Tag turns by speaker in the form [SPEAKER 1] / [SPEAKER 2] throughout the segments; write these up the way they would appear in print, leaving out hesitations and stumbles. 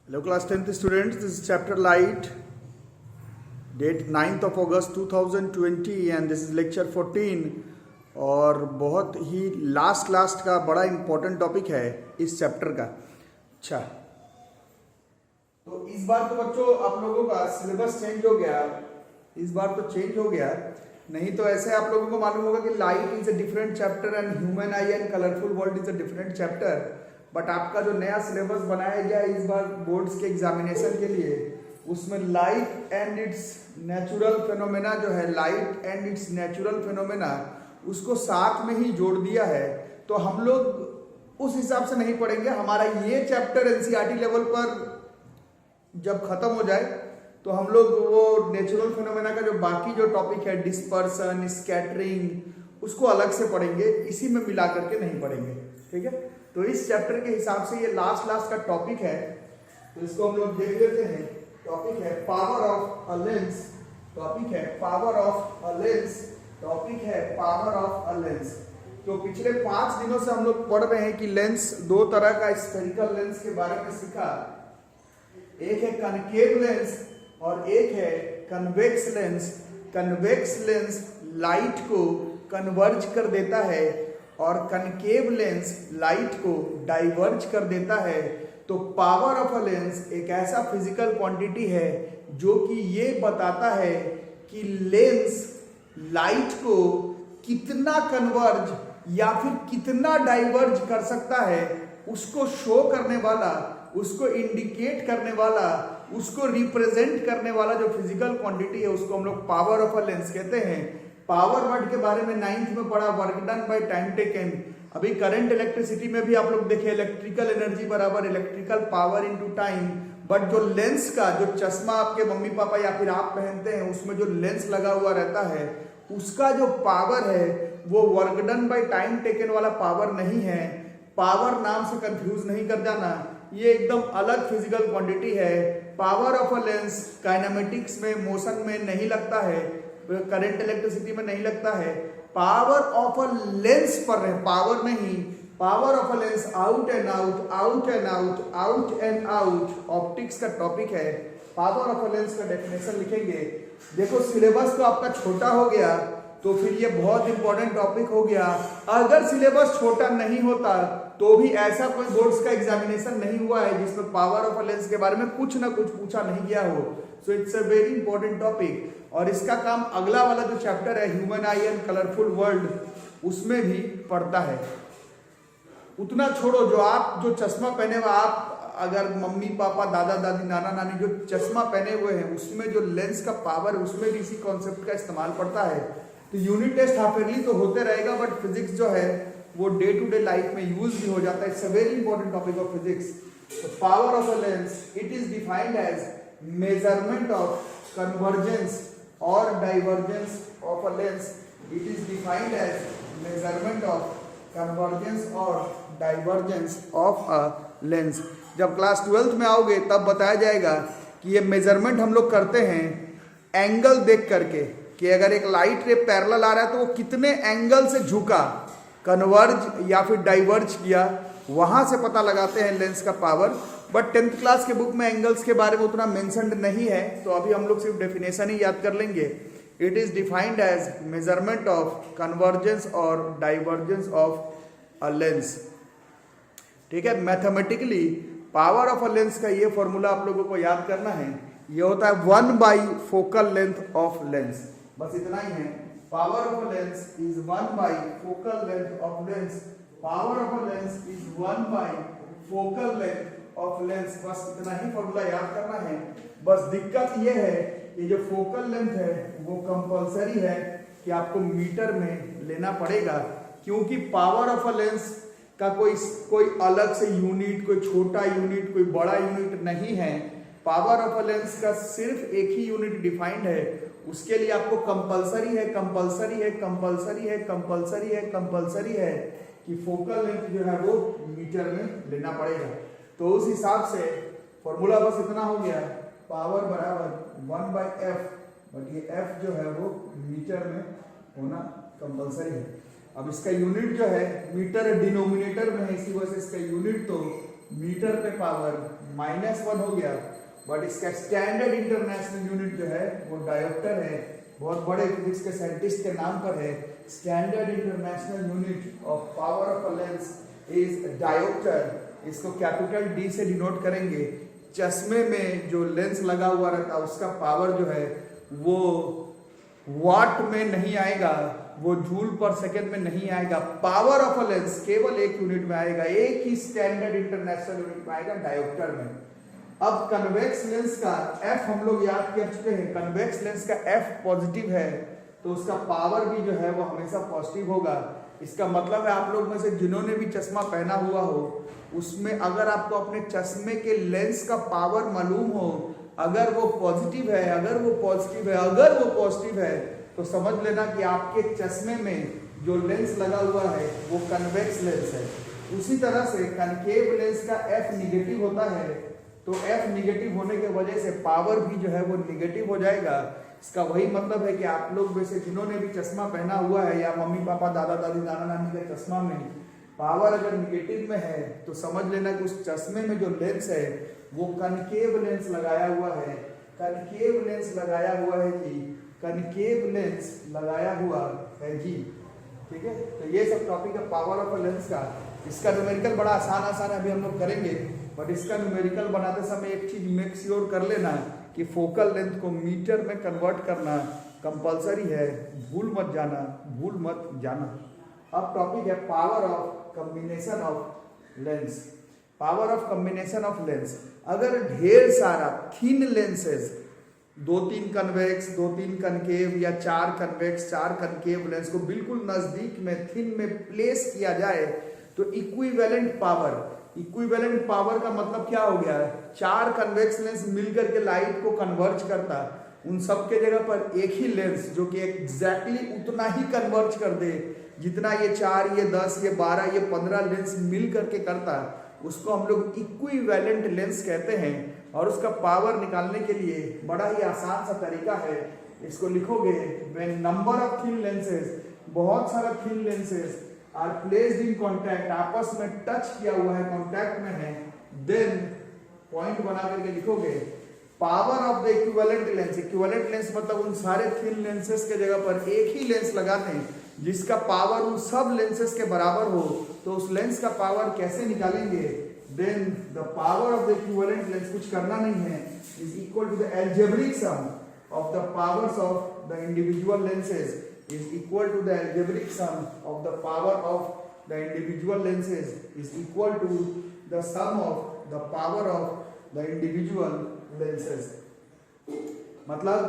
[SPEAKER 1] Hello class 10th students, this is chapter light, date 9th of August 2020 and this is lecture 14 और बहुत ही last का बड़ा important topic है इस chapter का। अच्छा, तो इस बार तो बच्चों आप लोगों का सिलेबस चेंज हो गया, इस बार तो चेंज हो गया, नहीं तो ऐसे आप लोगों को मालूम होगा कि light is a different chapter and human I and colourful world is a different chapter. But आपका जो नया सिलेबस बनाया गया इस बार बोर्ड्स के एग्जामिनेशन के लिए, उसमें light and it's natural phenomena जो है, light and it's natural phenomena, उसको साथ में ही जोड़ दिया है। तो हम लोग उस हिसाब से नहीं पढ़ेंगे। हमारा ये चैप्टर एनसीईआरटी लेवल पर जब खत्म हो जाए तो हम लोग वो नेचुरल फेनोमेना का जो बाकी जो टॉपिक है, डिस्पर्सन, स्कैटरिंग, उसको अलग से पढ़ेंगे, इसी में मिला करके नहीं पढ़ेंगे। ठीक है, तो इस चैप्टर के हिसाब से ये लास्ट का टॉपिक है, तो इसको हम लोग देख लेते हैं। टॉपिक है power of a lens, topic है power of a lens, topic है पावर ऑफ अ लेंस। तो पिछले 5 दिनों से हम लोग पढ़ रहे हैं कि लेंस, दो तरह का स्फेरिकल लेंस के बारे में सीखा। एक है कनकेव लेंस और एक है convex lens. Convex lens light को कन्वर्ज कर देता है और कनकेव लेंस लाइट को डाइवर्ज कर देता है। तो पावर ऑफ अ लेंस एक ऐसा फिजिकल क्वांटिटी है जो कि ये बताता है कि लेंस लाइट को कितना कन्वर्ज या फिर कितना डाइवर्ज कर सकता है, उसको शो करने वाला, उसको इंडिकेट करने वाला, उसको रिप्रेजेंट करने वाला जो फिजिकल क्वांटिटी है, उसको हम लोग पावर ऑफ अ लेंस कहते हैं। पावर वर्ड के बारे में 9th में पढ़ा, work done by time taken. अभी करंट इलेक्ट्रिसिटी में भी आप लोग देखिए, इलेक्ट्रिकल एनर्जी बराबर electrical power into time. But जो लेंस का, जो चश्मा आपके मम्मी पापा या फिर आप पहनते हैं, उसमें जो लेंस लगा हुआ रहता है, उसका जो पावर है वो work done by time taken वाला पावर नहीं है। पावर नाम से कंफ्यूज नहीं कर जाना, ये एकदम अलग फिजिकल क्वांटिटी है। Power of a lens kinematics में, मोशन में नहीं लगता है, करंट इलेक्ट्रिसिटी में नहीं लगता है। पावर ऑफ अ लेंस पर है, पावर नहीं। Power of a lens out and out, out and out, out and out, optics का टॉपिक है। पावर ऑफ अ लेंस का डेफिनेशन लिखेंगे। देखो सिलेबस तो आपका छोटा हो गया, तो फिर ये बहुत इंपॉर्टेंट टॉपिक हो गया। अगर सिलेबस छोटा नहीं होता तो भी ऐसा कोई बोर्ड्स का एग्जामिनेशन नहीं हुआ है जिसमें पावर ऑफ अ लेंस के बारे में कुछ ना कुछ पूछा नहीं गया हो। So it's a very important topic. और इसका काम अगला वाला जो चैप्टर है human I and colourful world, उसमें भी पढ़ता है। उतना छोड़ो, जो चश्मा पहने हुआ, आप अगर मम्मी पापा, दादा दादी, नाना नानी जो चश्मा पहने हुए हैं, उसमें जो लेंस का पावर है, उसमें भी इसी कॉन्सेप्ट का इस्तेमाल पड़ता है। तो यूनिट टेस्ट हाफ ईयरली तो होते रहेगा, बट फिजिक्स जो है वो डे टू डे लाइफ में यूज भी हो जाता है। It's a very important topic of physics. Power of a lens, it is defined as measurement of convergence और divergence of a lens. It is defined as measurement of convergence और divergence of a lens. जब class 12th में आओगे तब बताया जाएगा कि ये मेजरमेंट हम लोग करते हैं एंगल देख करके, कि अगर एक लाइट रे पैरेलल आ रहा है तो वो कितने एंगल से झुका, कन्वर्ज या फिर डाइवर्ज किया, वहां से पता लगाते हैं लेंस का पावर। बट 10th क्लास के बुक में एंगल्स के बारे में उतना मेंशन्ड नहीं है, तो अभी हम लोग सिर्फ डेफिनेशन ही याद कर लेंगे। It is defined as measurement of convergence और डाइवर्जेंस ऑफ अ लेंस। ठीक है, mathematically power of a lens का ये फॉर्मूला आप लोगों को याद करना है। ये होता है 1 फोकल लेंथ ऑफ लेंस। बस इतना ही है। Power of a lens is 1 focal length of lens. Power of a lens is 1 focal length of lens. बस इतना ही फॉर्मूला याद करना है। बस दिक्कत ये है, ये जो फोकल लेंथ है वो कंपलसरी है कि आपको मीटर में लेना पड़ेगा, क्योंकि पावर ऑफ अ लेंस का कोई अलग से यूनिट, कोई छोटा यूनिट, कोई बड़ा यूनिट नहीं है। पावर ऑफ अ लेंस का सिर्फ एक ही यूनिट डिफाइंड है। उसके लिए आपको कंपलसरी है, कंपलसरी है, कंपलसरी है, कंपलसरी है, कंपलसरी है कि फोकल लेंथ जो है वो मीटर में लेना पड़ेगा। तो उस हिसाब से फॉर्मूला बस इतना हो गया, पावर बराबर 1/f, बट ये f जो है वो मीटर में होना कंपलसरी है। अब इसका यूनिट जो है मीटर डिनोमिनेटर में है, इसी वजह से इसका यूनिट तो मीटर पे पावर -1 हो गया, बट इसका स्टैंडर्ड इंटरनेशनल यूनिट जो है वो डायोप्टर है। बहुत बड़े फिजिक्स के साइंटिस्ट के नाम पर है। Standard international unit of power of a lens is dioptre. इसको कैपिटल डी से डिनोट करेंगे। चश्मे में जो लेंस लगा हुआ रहता है उसका पावर जो है वो वाट में नहीं आएगा, वो जूल पर सेकेंड में नहीं आएगा। पावर ऑफ अ लेंस केवल एक यूनिट में आएगा, एक ही स्टैंडर्ड इंटरनेशनल यूनिट में आएगा, डायोप्टर में। अब कन्वेक्स लेंस का F हम लोग याद कर चुके हैं। कन्वेक्स लेंस का F पॉजिटिव है तो उसका पावर भी जो है वो हमेशा पॉजिटिव होगा। इसका मतलब है आप लोग में से जिन्होंने भी चश्मा पहना हुआ हो उसमें अगर आपको अपने चश्मे के लेंस का पावर मालूम हो, अगर वो पॉजिटिव है, अगर वो पॉजिटिव है, अगर वो पॉजिटिव है, तो समझ लेना कि आपके चश्मे में जो लेंस लगा हुआ है वो कन्वेक्स लेंस है। उसी तरह से कनकेव लेंस का F निगेटिव होता है, तो F निगेटिव होने के वजह से पावर भी जो है वो निगेटिव हो जाएगा। इसका वही मतलब है कि आप लोग में से जिन्होंने भी चश्मा पहना हुआ है या मम्मी पापा दादा दादी नाना नानी के चश्मा में पावर अगर निगेटिव में है तो समझ लेना कि उस चश्मे में जो लेंस है वो कनकेव लेंस लगाया हुआ है। कनकेव लेंस लगाया हुआ है जी, कनकेव लेंस लगाया हुआ है जी। ठीक है, तो ये सब टॉपिक है पावर ऑफ अ लेंस का। इसका न्यूमेरिकल बड़ा आसान अभी हम लोग करेंगे, बट इसका न्यूमेरिकल बनाते समय एक चीज मेक श्योर कर लेना कि फोकल लेंथ को मीटर में कन्वर्ट करना कंपलसरी है। भूल मत जाना। अब टॉपिक है power of combination of lens. Power of combination of lens, अगर ढेर सारा थिन लेंसेज 2-3 कन्वेक्स 2-3 कनकेव या 4 कन्वेक्स 4 कनकेव लेंस को बिल्कुल नजदीक में थिन में प्लेस किया जाए तो इक्विवेलेंट पावर का मतलब क्या हो गया? 4 कन्वेक्स लेंस मिलकर के लाइट को कन्वर्ज करता, उन सब के जगह पर एक ही लेंस जो कि एग्जैक्टली उतना ही कन्वर्ज कर दे जितना ये 4, ये 10, ये 12, ये 15 लेंस मिल करके करता, उसको हम लोग इक्विवेलेंट लेंस कहते हैं। और उसका पावर निकालने के लिए बड़ा ही आसान सा तरीका है। इसको लिखोगे, when number of thin lenses, बहुत सारा thin lenses are placed in contact, आपस में टच किया हुआ है, कॉन्टैक्ट में है, देन पॉइंट बना करके लिखोगे power of the equivalent lens. Equivalent lens मतलब उन सारे थिन लेंसेज के जगह पर एक ही लेंस लगाते हैं जिसका पावर उन सब लेंसेज के बराबर हो। तो उस लेंस का पावर कैसे निकालेंगे? Then the power of the equivalent lens, कुछ करना नहीं है, is equal to the algebraic sum of the powers of the individual lenses is equal to the algebraic sum of the power of the individual lenses is equal to the sum of the power of the individual lenses। मतलब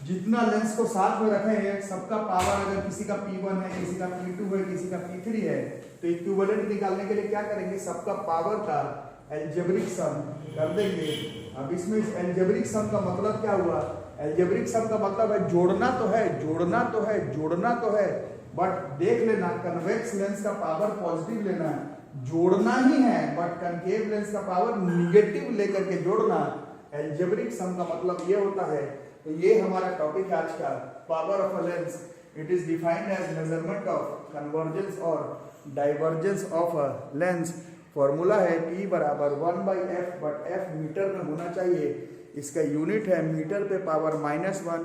[SPEAKER 1] जितना lens को साथ में रखे हैं सबका power, अगर किसी का P1 है, किसी का P2 है, किसी का P3 है, तो इक्विवेलेंट निकालने के लिए क्या करेंगे? सबका पावर का अलजेब्रिक सम कर देंगे। अब इसमें इस अलजेब्रिक सम का मतलब क्या हुआ? अलजेब्रिक सम का मतलब है जोड़ना तो है, बट देख लेना कन्वेक्स लेंस का पावर पॉजिटिव लेना है, जोड़ना ही है, बट कनकेव लेंस का पावर निगेटिव लेकर के जोड़ना। अलजेब्रिक सम का मतलब ये होता है। तो ये हमारा टॉपिक है आज का, power of a lens. It is defined as measurement of convergence और divergence of a lens. Formula है P बराबर 1/F, बट F मीटर में होना चाहिए। इसका यूनिट है मीटर पे पावर -1।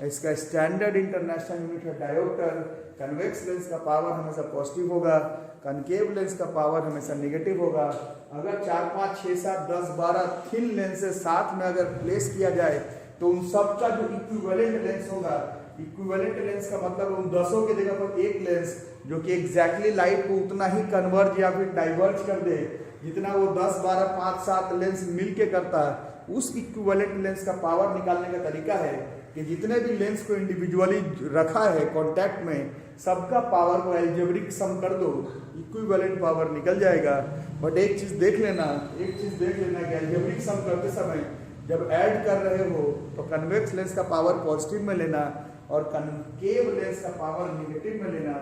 [SPEAKER 1] इसका स्टैंडर्ड इंटरनेशनल यूनिट है डायोप्टर। कन्वेक्स लेंस का पावर हमेशा पॉजिटिव होगा, कनकेव लेंस का पावर हमेशा नेगेटिव होगा। अगर 4, 5, 6, 7, 10, 12 थिन लेंसेज साथ में अगर प्लेस किया जाए तो उन सब का जो इक्विवेलेंट लेंस होगा, इक्विवेलेंट लेंस का मतलब उन 10 के जगह पर एक लेंस जो कि एग्जैक्टली लाइट को उतना ही कन्वर्ज या फिर डाइवर्ज कर दे जितना वो 10, 12, 5, 7 लेंस मिलके करता है। उस इक्विवेलेंट लेंस का पावर निकालने का तरीका है कि जितने भी लेंस को इंडिविजुअली रखा है कांटेक्ट में, सबका पावर को अलजेब्रिक सम कर दो, इक्विवेलेंट पावर निकल जाएगा। बट एक चीज देख लेना कि अलजेब्रिक सम करते समय जब ऐड कर रहे हो तो कन्वेक्स लेंस का पावर पॉजिटिव में लेना और कनकेव लेंस का पावर नेगेटिव में लेना।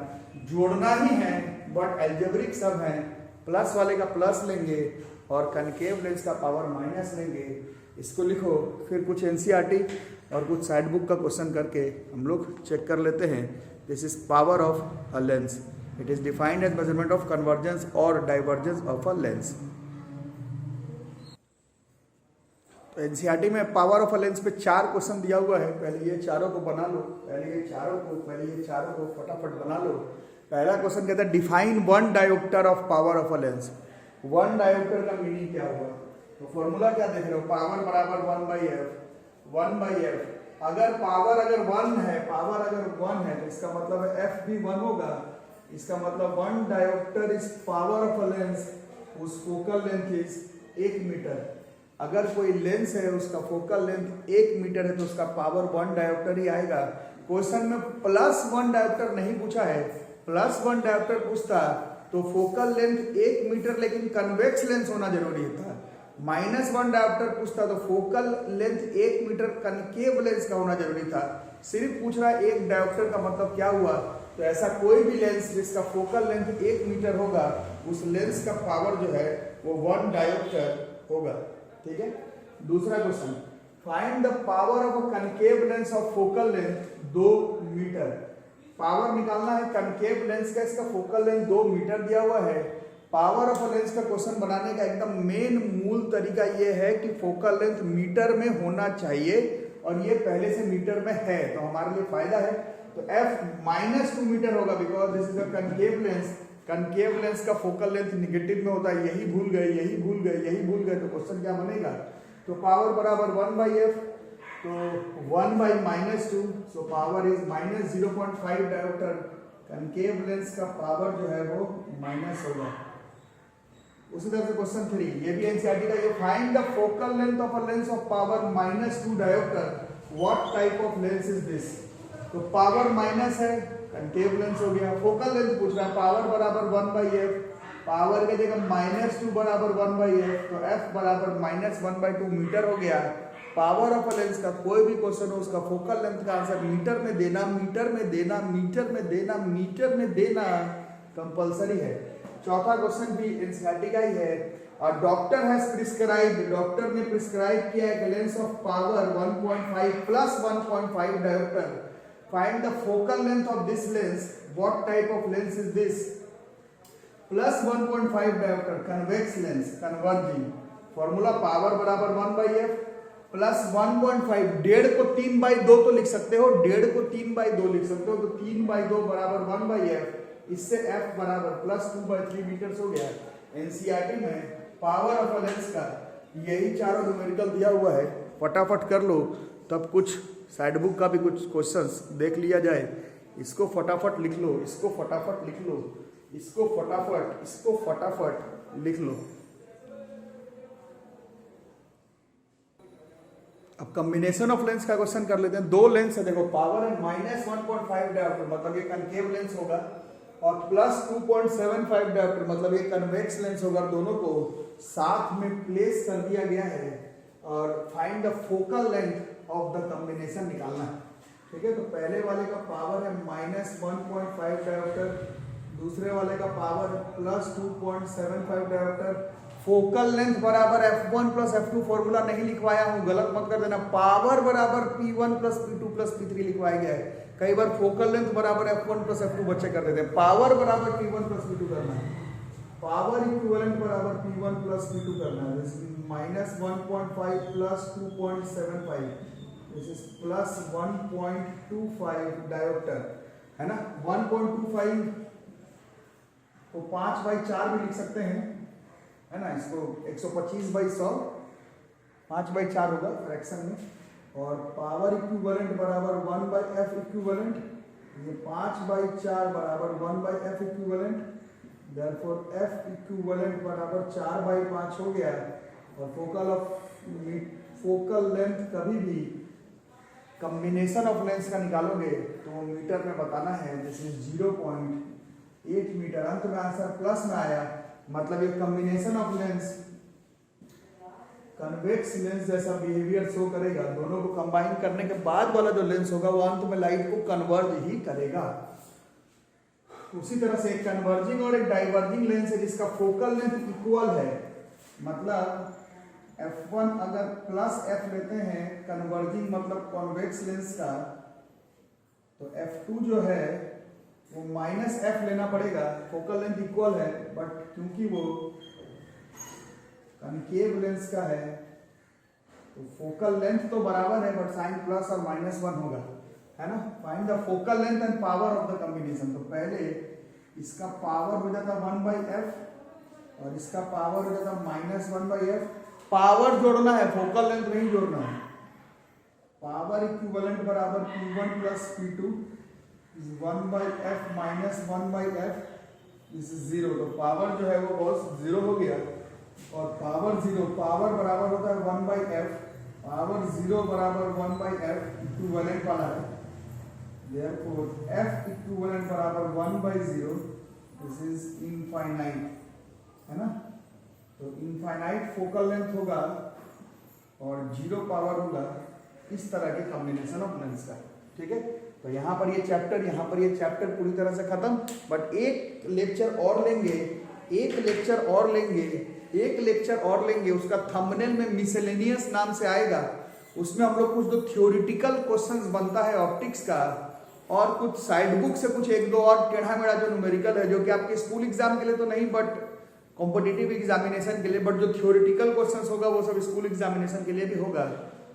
[SPEAKER 1] जोड़ना ही है, बट अलजेब्रिक सम है, प्लस वाले का प्लस लेंगे और कनकेव लेंस का पावर माइनस लेंगे। इसको लिखो, फिर कुछ एनसीईआरटी और कुछ साइड बुक का क्वेश्चन करके हम लोग चेक कर लेते हैं। This is power of a lens. It is defined as measurement of convergence और डाइवर्जेंस ऑफ अ लेंस। तो एनसीईआरटी में पावर ऑफ अ लेंस पे 4 क्वेश्चन दिया हुआ है। पहले ये चारों को बना लो, पहले ये चारों को फटाफट बना लो। पहला क्वेश्चन कहता है define one dioptre of power of a lens. One dioptre का मीनिंग क्या हुआ? तो फॉर्मूला क्या देख रहे हो? पावर बराबर 1/f। अगर पावर अगर 1 है तो इसका मतलब है f भी 1 होगा। इसका मतलब one dioptre is power of a lens उस फोकल लेंथ इज 1 मीटर। अगर कोई लेंस है उसका फोकल लेंथ 1 मीटर है तो उसका पावर 1 डायोप्टर ही आएगा। क्वेश्चन में +1 डायोप्टर नहीं पूछा है। +1 डायोप्टर पूछता तो फोकल लेंथ 1 मीटर लेकिन कन्वेक्स लेंस होना जरूरी था। -1 डायोप्टर पूछता तो focal length 1 metre concave lens का होना जरूरी था। सिर्फ पूछ रहा है 1 डायोप्टर का मतलब क्या हुआ? तो ऐसा कोई भी लेंस जिसका फोकल लेंथ 1 मीटर होगा उस लेंस का पावर जो है वो 1 डायोप्टर होगा। ठीक है। दूसरा question, find the power of a concave lens of focal length 2 metre. Power निकालना है कनकेव लेंस का, इसका फोकल लेंथ 2 मीटर दिया हुआ है। पावर ऑफ अ लेंस का क्वेश्चन बनाने का एकदम मेन मूल तरीका ये है कि फोकल लेंथ मीटर में होना चाहिए और ये पहले से मीटर में है तो हमारे लिए फायदा है। तो f -2 मीटर होगा because this is a concave lens. Concave lens का फोकल लेंथ निगेटिव में होता है। यही भूल गए तो क्वेश्चन क्या बनेगा? तो पावर बराबर 1/f, तो 1/-2, so power is -0.5 dioptre. Concave lens का पावर जो है वो माइनस होगा। उसी तरह से क्वेश्चन 3, ये भी एनसीईआरटी का, ये find the focal length of a lens of power -2 dioptre, what type of lens is this? तो पावर माइनस है, कनकेव लेंस हो गया। फोकल लेंथ पूछ रहा है, पावर बराबर 1/f, पावर के जगह -2 बराबर 1/f, तो f बराबर -1/2 मीटर हो गया। पावर ऑफ अ लेंस का कोई भी क्वेश्चन हो उसका फोकल लेंथ का आंसर मीटर में देना कंपलसरी है। चौथा क्वेश्चन भी एनसीईआरटी का ही है। और डॉक्टर ने प्रिस्क्राइब किया है lens of power 1.5 + 1.5 dioptre. Find the focal length of this lens, what type of lens is this? +1.5 dioptre, convex lens, converging. Formula power बराबर 1/f प्लस 1.5, 1.5 को 3/2 तो लिख सकते हो, 1.5 को 3/2 लिख सकते हो, तो 3/2 बराबर 1/f। इससे f बराबर +2/3 मीटर्स हो गया। एनसीईआरटी में पावर ऑफ अ लेंस का यही चारों न्यूमेरिकल दिया हुआ है, फटाफट कर लो, तब कुछ साइड बुक का भी कुछ क्वेश्चंस देख लिया जाए। इसको फटाफट लिख लो, इसको फटाफट लिख लो, इसको फटाफट लिख लो। अब कॉम्बिनेशन ऑफ लेंस का क्वेश्चन कर लेते हैं। 2 लेंस है, देखो पावर है -1.5 डायोप्टर, मतलब ये कनकेव लेंस होगा, और +2.75 डायोप्टर मतलब ये कन्वेक्स लेंस होगा। दोनों को साथ में प्लेस कर दिया गया है और find the focal length of the combination निकालना है। ठीक है, तो पहले वाले का पावर है -1.5 डायोप्टर, दूसरे वाले का पावर +2.75 डायोप्टर। फोकल लेंथ बराबर f1 + f2, फॉर्मूला नहीं लिखवाया हूं, गलत मत कर देना। पावर बराबर p1 + p2 + p3 लिखवाया गया है। कई बार फोकल लेंथ बराबर f1 + f2 बच्चे कर देते हैं। पावर बराबर p1 + p2 करना है, पावर इक्विवेलेंट बराबर p1 + p2 करना है। This is -1.5 + 2.75, this is +1.25 dioptre, है ना। 1.25 को 5/4 भी लिख सकते हैं, है ना। इसको 125/100 5/4 होगा फ्रैक्शन में। और पावर इक्विवेलेंट बराबर 1/f इक्विवेलेंट, ये 5/4 बराबर 1/f equivalent, therefore f equivalent बराबर 4/5 हो गया। और फोकल लेंथ कभी भी कॉम्बिनेशन ऑफ लेंस का निकालोगे तो मीटर में बताना है। This is 0.8 metre. अंत में आंसर प्लस में आया, मतलब ये combination of lens convex lens जैसा बिहेवियर शो करेगा। दोनों को कंबाइन करने के बाद वाला जो लेंस होगा वो अंत में लाइट को कन्वर्ज ही करेगा। उसी तरह से एक कन्वर्जिंग और एक डाइवर्जिंग लेंस है जिसका फोकल लेंथ इक्वल है, मतलब f1 अगर +f लेते हैं कन्वर्जिंग मतलब कॉन्वेक्स लेंस का, तो f2 जो है वो -f लेना पड़ेगा। फोकल लेंथ इक्वल है बट क्योंकि वो कनकेव लेंस का है तो फोकल लेंथ तो बराबर है बट साइन प्लस और माइनस 1 होगा, है ना। Find the focal length and power of the combination. तो पहले इसका पावर हो जाता 1/f और इसका पावर हो जाता -1/f। पावर जोड़ना है, फोकल लेंथ नहीं जोड़ना है। पावर इक्विवेलेंट बराबर P1 plus P2 1/f minus 1/f, this is 0। तो पावर जो है वो बॉस 0 हो गया और पावर 0, पावर बराबर होता है 1/f, पावर 0 बराबर 1/f इक्विवेलेंट वाला है। Therefore f इक्विवेलेंट बराबर 1/0, दिस इज इनफाइनाइट, है ना। तो इनफाइनाइट फोकल लेंथ होगा और 0 पावर होगा, इस तरह के कॉम्बिनेशन ऑफ लेंस का, ठीक है। तो यहाँ पर ये चैप्टर पूरी तरह से खत्म, बट एक लेक्चर और लेंगे, उसका थंबनेल में मिसलेनियस नाम से आएगा। उसमें हम लोग कुछ जो थ्योरेटिकल क्वेश्चंस बनता है ऑप्टिक्स का और कुछ साइड बुक से कुछ एक दो और टेढ़ा मेढ़ा जो न्यूमेरिकल है, जो कि आपके स्कूल एग्जाम के लिए तो नहीं बट कॉम्पिटिटिव एग्जामिनेशन के लिए, बट जो थ्योरेटिकल क्वेश्चंस होगा वो सब स्कूल एग्जामिनेशन के लिए भी होगा।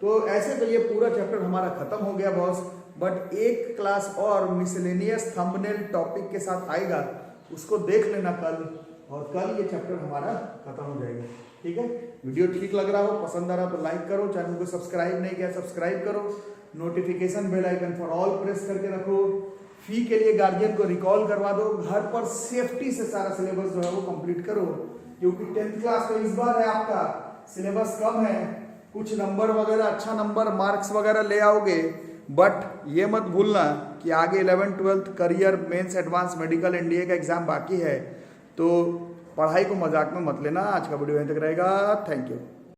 [SPEAKER 1] तो ऐसे तो ये पूरा चैप्टर हमारा खत्म हो गया बॉस, बट एक क्लास और मिसलेनियस थंबनेल टॉपिक के साथ आएगा, उसको देख लेना कल, और कल ये चैप्टर हमारा खत्म हो जाएगा, ठीक है। वीडियो ठीक लग रहा हो, पसंद आ रहा तो लाइक करो, चैनल को सब्सक्राइब नहीं किया सब्सक्राइब करो, notification bell icon for all press करके रखो। फी के लिए गार्जियन को रिकॉल करवा दो, घर पर सेफ्टी से सारा सिलेबस जो है वो कंप्लीट करो, क्योंकि 10th क्लास तो इस बार है आपका, सिलेबस कम है, कुछ नंबर वगैरह अच्छा नंबर मार्क्स वगैरह ले आओगे, बट ये मत भूलना कि आगे 11th 12th career Mains Advanced medical NDA का एग्जाम बाकी है। तो पढ़ाई को मजाक में मत लेना। आज का वीडियो यहीं तक रहेगा। Thank you.